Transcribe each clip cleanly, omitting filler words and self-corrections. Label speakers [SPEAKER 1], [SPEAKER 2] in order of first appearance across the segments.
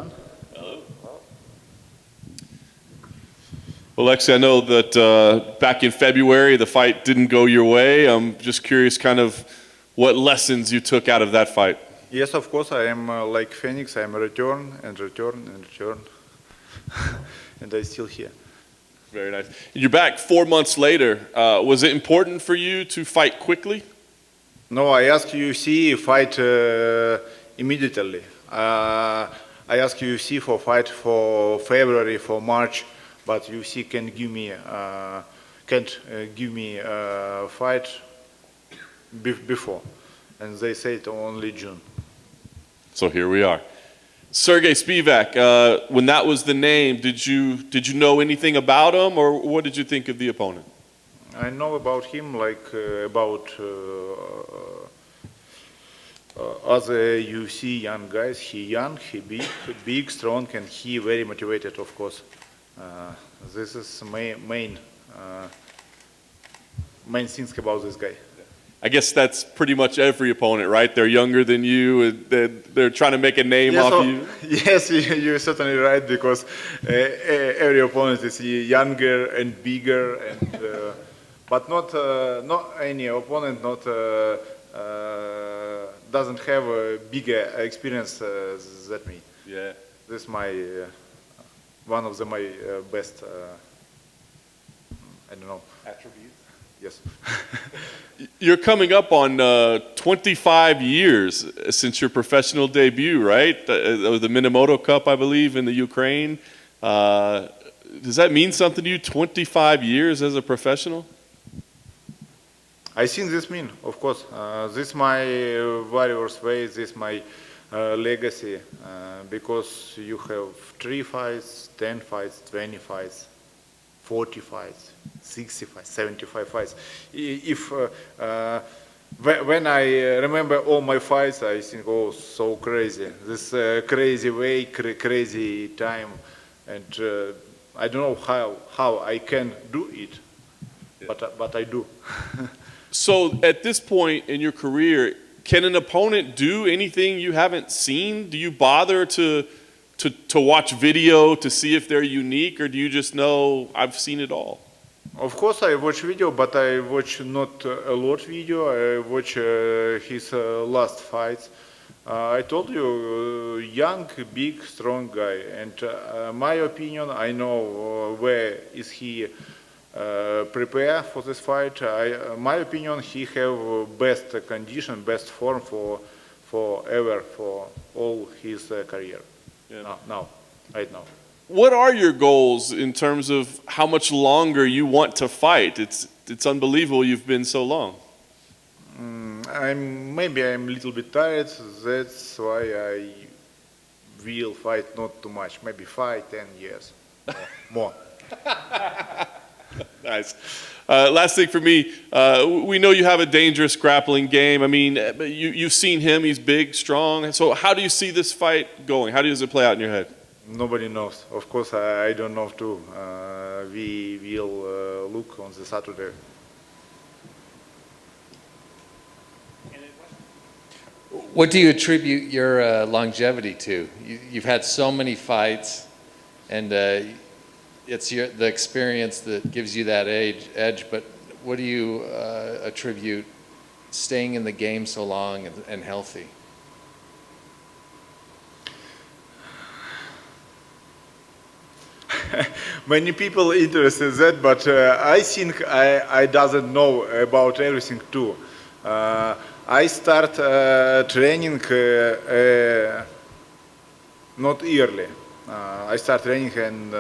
[SPEAKER 1] everyone.
[SPEAKER 2] Hello. Aleksei, I know that back in February the fight didn't go your way. I'm just curious kind of what lessons you took out of that fight.
[SPEAKER 1] Yes, of course, I am like Phoenix. I am a return and return and return. And I'm still here.
[SPEAKER 2] Very nice. You're back 4 months later. Was it important for you to fight quickly?
[SPEAKER 1] No, I ask UFC fight immediately. I ask UFC for fight for February, for March, but UFC can't give me fight before, and they said only June.
[SPEAKER 2] So here we are. Sergey Spivak, when that was the name, did you know anything about him, or what did you think of the opponent?
[SPEAKER 1] I know about him like about other UFC young guys. He young, he big, strong, and he very motivated, of course. This is main things about this guy.
[SPEAKER 2] I guess that's pretty much every opponent, right? They're younger than you, and they're trying to make a name off you.
[SPEAKER 1] Yes, you're certainly right, because every opponent is younger and bigger, and but not any opponent doesn't have a bigger experience than me.
[SPEAKER 2] Yeah,
[SPEAKER 1] this is my one of my best. I don't know,
[SPEAKER 2] attributes.
[SPEAKER 1] Yes.
[SPEAKER 2] You're coming up on 25 years since your professional debut, right? The Minamoto Cup, I believe, in the Ukraine. Does that mean something to you, 25 years as a professional?
[SPEAKER 1] I think this means, of course. This is my warrior's way, this is my legacy, because you have 3 fights, 10 fights, 20 fights, 40 fights, 60 fights, 75 fights. When I remember all my fights, I think, oh, so crazy. This crazy way, crazy time, and I don't know how I can do it, but I do.
[SPEAKER 2] So at this point in your career, can an opponent do anything you haven't seen? Do you bother to watch video to see if they're unique, or do you just know I've seen it all?
[SPEAKER 1] Of course I watch video, but I watch not a lot video. I watch his last fights. I told you, young, big, strong guy, and my opinion, I know where is he prepare for this fight. My opinion, he have best condition, best form for all his career. Yeah. Right now.
[SPEAKER 2] What are your goals in terms of how much longer you want to fight? It's unbelievable you've been so long.
[SPEAKER 1] Maybe I'm a little bit tired. That's why I will fight not too much. Maybe 5, 10 years more.
[SPEAKER 2] Nice. Last thing for me, we know you have a dangerous grappling game. I mean, you've seen him, he's big, strong. So how do you see this fight going? How does it play out in your head?
[SPEAKER 1] Nobody knows. Of course, I don't know too. We will look on the Saturday.
[SPEAKER 3] What do you attribute your longevity to? You've had so many fights, and it's the experience that gives you that edge, but what do you attribute staying in the game so long and healthy?
[SPEAKER 1] Many people interested in that, but I think I doesn't know about everything too. I start training not early. I start training in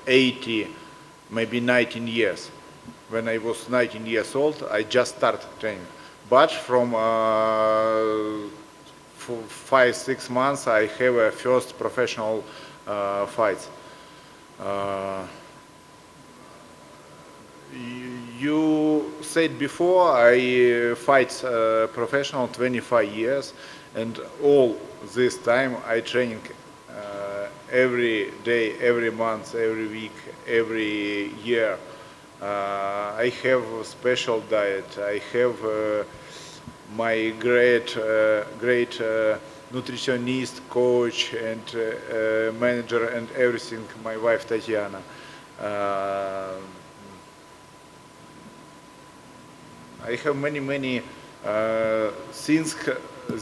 [SPEAKER 1] 80, maybe 19 years. When I was 19 years old, I just started training. But from 5-6 months, I have a first professional fight. You said before, I fight professional 25 years, and all this time I training every day, every month, every week, every year. I have a special diet. I have my great nutritionist, coach, and manager, and everything. My wife Tatiana. I have many things.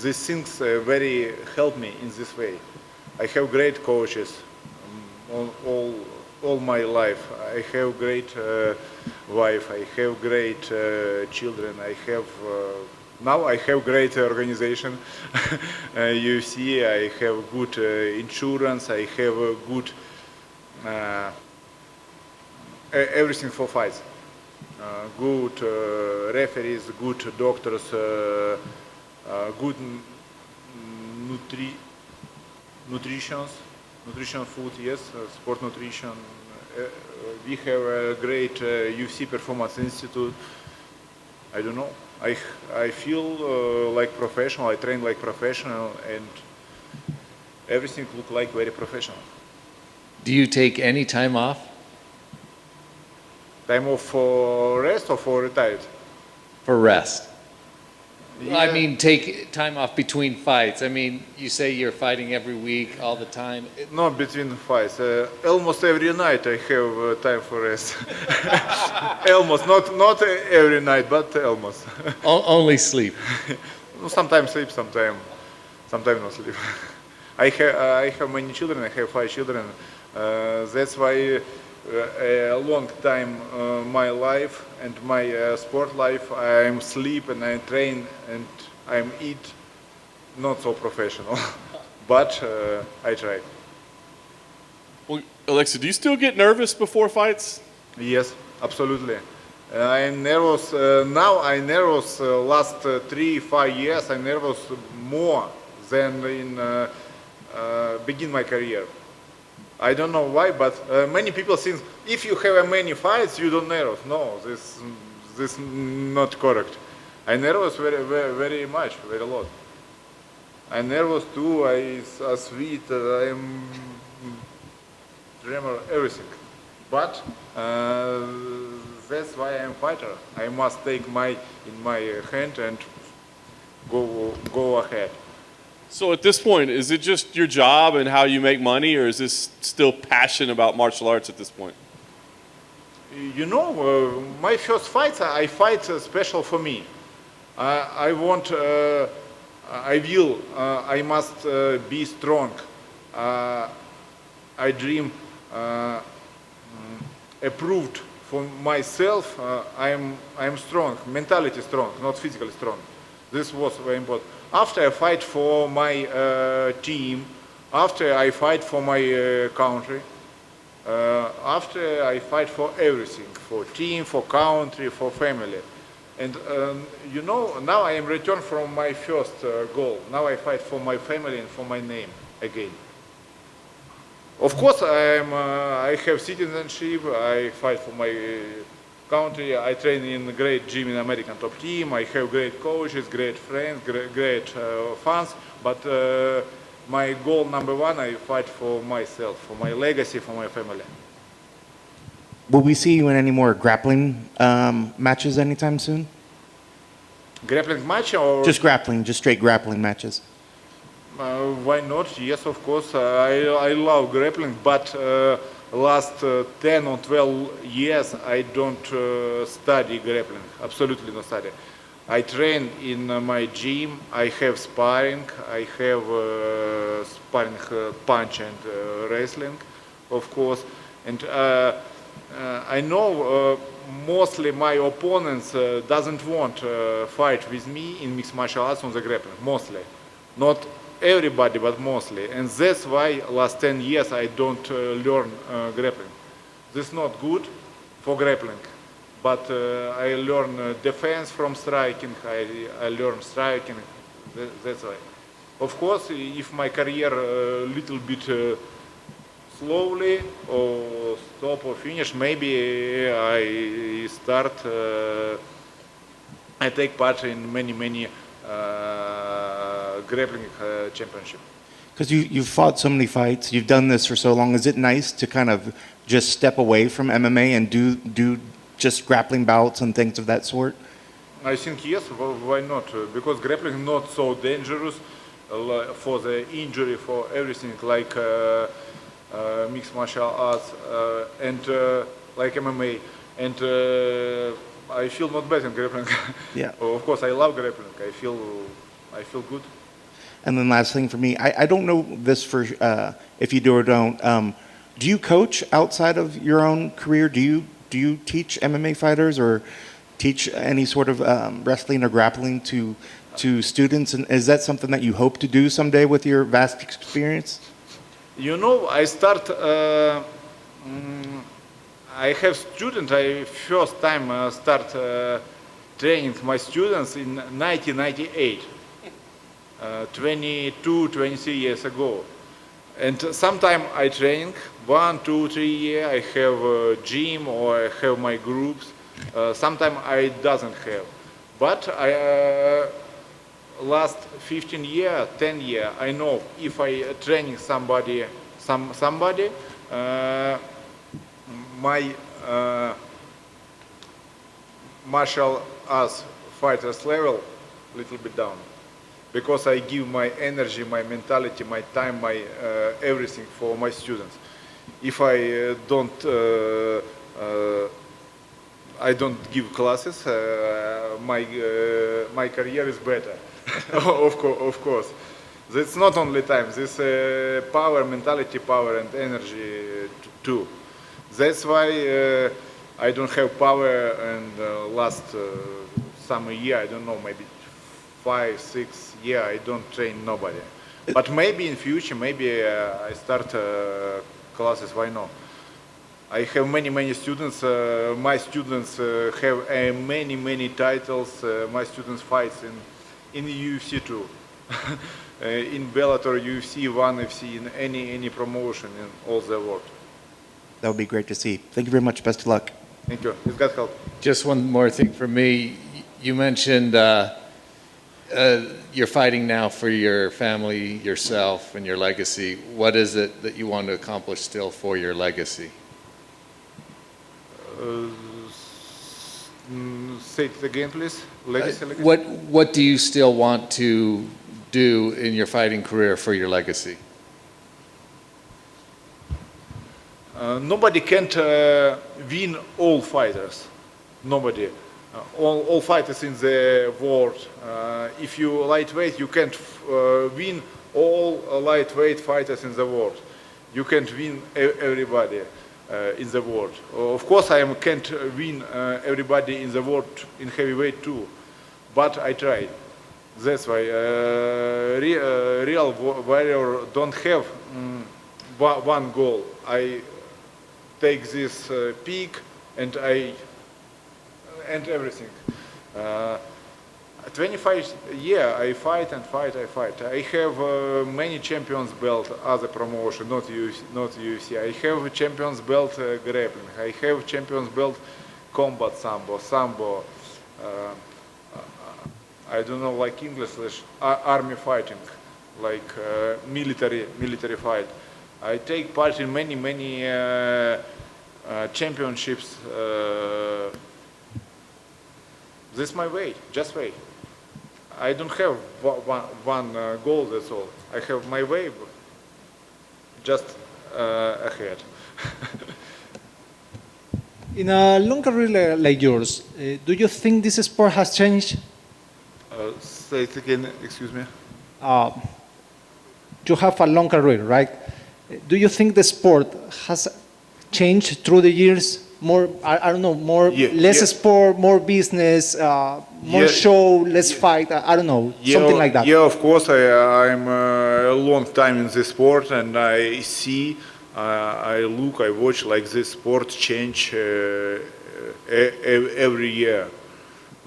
[SPEAKER 1] These things very help me in this way. I have great coaches all my life. I have great wife. I have great children. I have now I have great organization. UFC. I have good insurance. I have good everything for fights. Good referees, good doctors, good nutrition food, yes, sport nutrition. We have a great UFC Performance Institute. I don't know. I feel like professional. I train like professional, and everything look like very professional.
[SPEAKER 3] Do you take any time off?
[SPEAKER 1] Time off for rest or for retired?
[SPEAKER 3] For rest?
[SPEAKER 1] Yeah.
[SPEAKER 3] I mean, take time off between fights. I mean, you say you're fighting every week, all the time.
[SPEAKER 1] Not between fights. Almost every night I have time for rest. Almost, not every night, but almost.
[SPEAKER 3] Only sleep.
[SPEAKER 1] Sometimes sleep, sometimes not sleep. I have many children. I have 5 children. That's why a long time my life and my sport life, I'm sleep and I train and I'm eat not so professional, but I try.
[SPEAKER 2] Well, Aleksei, do you still get nervous before fights?
[SPEAKER 1] Yes, absolutely. I'm nervous now. I'm nervous last 3-5 years. I'm nervous more than in begin my career. I don't know why, but many people think if you have many fights, you don't nervous. No, this not correct. I nervous very much, very lot. I nervous too. I sweet. I'm tremor everything. But that's why I'm fighter. I must take in my hand and go ahead.
[SPEAKER 2] So at this point, is it just your job and how you make money, or is this still passion about martial arts at this point?
[SPEAKER 1] You know, my first fights, I fight special for me. I want, I will, I must be strong. I dream approved for myself. I'm strong, mentality strong, not physically strong. This was very important. After I fight for my team, after I fight for my country, after I fight for everything, for team, for country, for family. And you know, now I am returned from my first goal. Now I fight for my family and for my name again. Of course, I have citizenship, I fight for my country, I train in a great gym in American top team, I have great coaches, great friends, great fans, but my goal number one, I fight for myself, for my legacy, for my family.
[SPEAKER 4] Will we see you in any more grappling matches anytime soon?
[SPEAKER 1] Grappling match or?
[SPEAKER 4] Just grappling, just straight grappling matches.
[SPEAKER 1] Why not? Yes, of course. I love grappling, but last 10 or 12 years I don't study grappling. Absolutely not study. I train in my gym. I have sparring. I have sparring punch and wrestling, of course. And I know mostly my opponents doesn't want fight with me in mixed martial arts on the grappling. Mostly, not everybody, but mostly. And that's why last 10 years I don't learn grappling. This is not good for grappling, but I learn defense from striking, I learn striking, that's why. Of course, if my career a little bit slowly or stop or finish, maybe I start, I take part in many grappling championship.
[SPEAKER 4] Because you've fought so many fights, you've done this for so long. Is it nice to kind of just step away from MMA and do just grappling bouts and things of that sort?
[SPEAKER 1] I think yes, why not? Because grappling is not so dangerous. for the injury, for everything, like mixed martial arts and like MMA. And I feel not bad in grappling.
[SPEAKER 4] Yeah.
[SPEAKER 1] Of course, I love grappling. I feel good.
[SPEAKER 4] And then last thing for me, I don't know this for if you do or don't. Do you coach outside of your own career? Do you teach MMA fighters or teach any sort of wrestling or grappling to students? And is that something that you hope to do someday with your vast experience?
[SPEAKER 1] You know, I start. I have students. I first time start training my students in 1998, 22, 23 years ago. And sometimes I training 1, 2, 3 years. I have a gym or I have my groups. Sometimes I doesn't have. But I last 15 years, 10 years, I know if I training somebody, my martial arts fighters level little bit down, because I give my energy, my mentality, my time, my everything for my students. If I don't give classes, my career is better. of course. That's not only time. This power, mentality, power, and energy too. That's why I don't have power. And last some year, I don't know, maybe 5, 6 years, I don't train nobody. But maybe in future, maybe I start classes. Why not? I have many students. My students have many titles. My students fight in UFC too, in Bellator, UFC, ONE FC, in any promotion in all the world.
[SPEAKER 4] That would be great to see. Thank you very much. Best of luck.
[SPEAKER 1] Thank you. It's God help.
[SPEAKER 3] Just one more thing for me. You mentioned you're fighting now for your family, yourself, and your legacy. What is it that you want to accomplish still for your legacy?
[SPEAKER 1] Say it again, please. Legacy.
[SPEAKER 3] What do you still want to do in your fighting career for your legacy?
[SPEAKER 1] Nobody can't win all fighters. Nobody. All fighters in the world. If you lightweight, you can't win all lightweight fighters in the world. You can't win everybody in the world. Of course, I can't win everybody in the world in heavyweight too, but I try. That's why real warrior don't have one goal. I take this peak and everything. 25 years I fight. I have many champions belt, other promotion, not UFC. I have a champions belt grappling. I have champions belt combat sambo. I don't know, like English, army fighting, like military fight. I take part in many championships. This is my way, just way. I don't have one goal, that's all. I have my way, just ahead.
[SPEAKER 5] In a long career like yours, do you think this sport has changed?
[SPEAKER 1] Say it again, excuse me.
[SPEAKER 5] You have a long career, right? Do you think the sport has changed through the years? More, I don't know, less sport, more business, more show, less fight. I don't know, something like that.
[SPEAKER 1] Yeah, of course. I'm a long time in this sport, and I see, I watch like this sport change every year.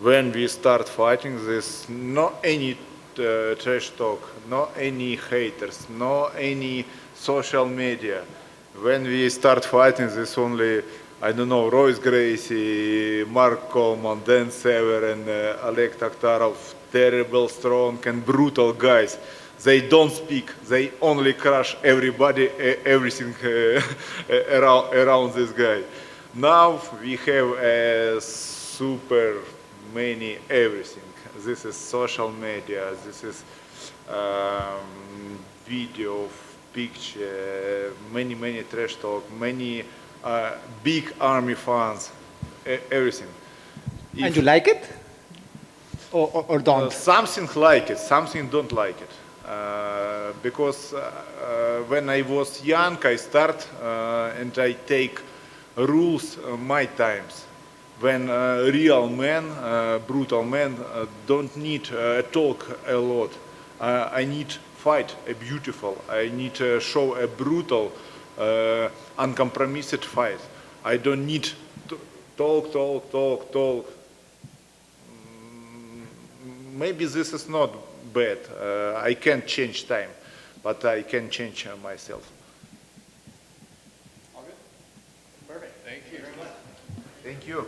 [SPEAKER 1] When we start fighting, there's not any trash talk, no any haters, no any social media. When we start fighting, there's only, I don't know, Royce Gracie, Mark Coleman, Dan Sever, and Oleg Takhtarov, terrible, strong, and brutal guys. They don't speak. They only crush everybody, everything around this guy. Now we have super many everything. This is social media. This is video, picture, many trash talk, many big army fans, everything.
[SPEAKER 5] And you like it? Or don't?
[SPEAKER 1] Something like it, something don't like it. Because when I was young, I start and I take rules my times. When real men, brutal men, don't need talk a lot. I need fight a beautiful. I need to show a brutal, uncompromised fight. I don't need to talk. Maybe this is not bad. I can't change time, but I can change myself.
[SPEAKER 3] Perfect. Thank you very much.
[SPEAKER 1] Thank you.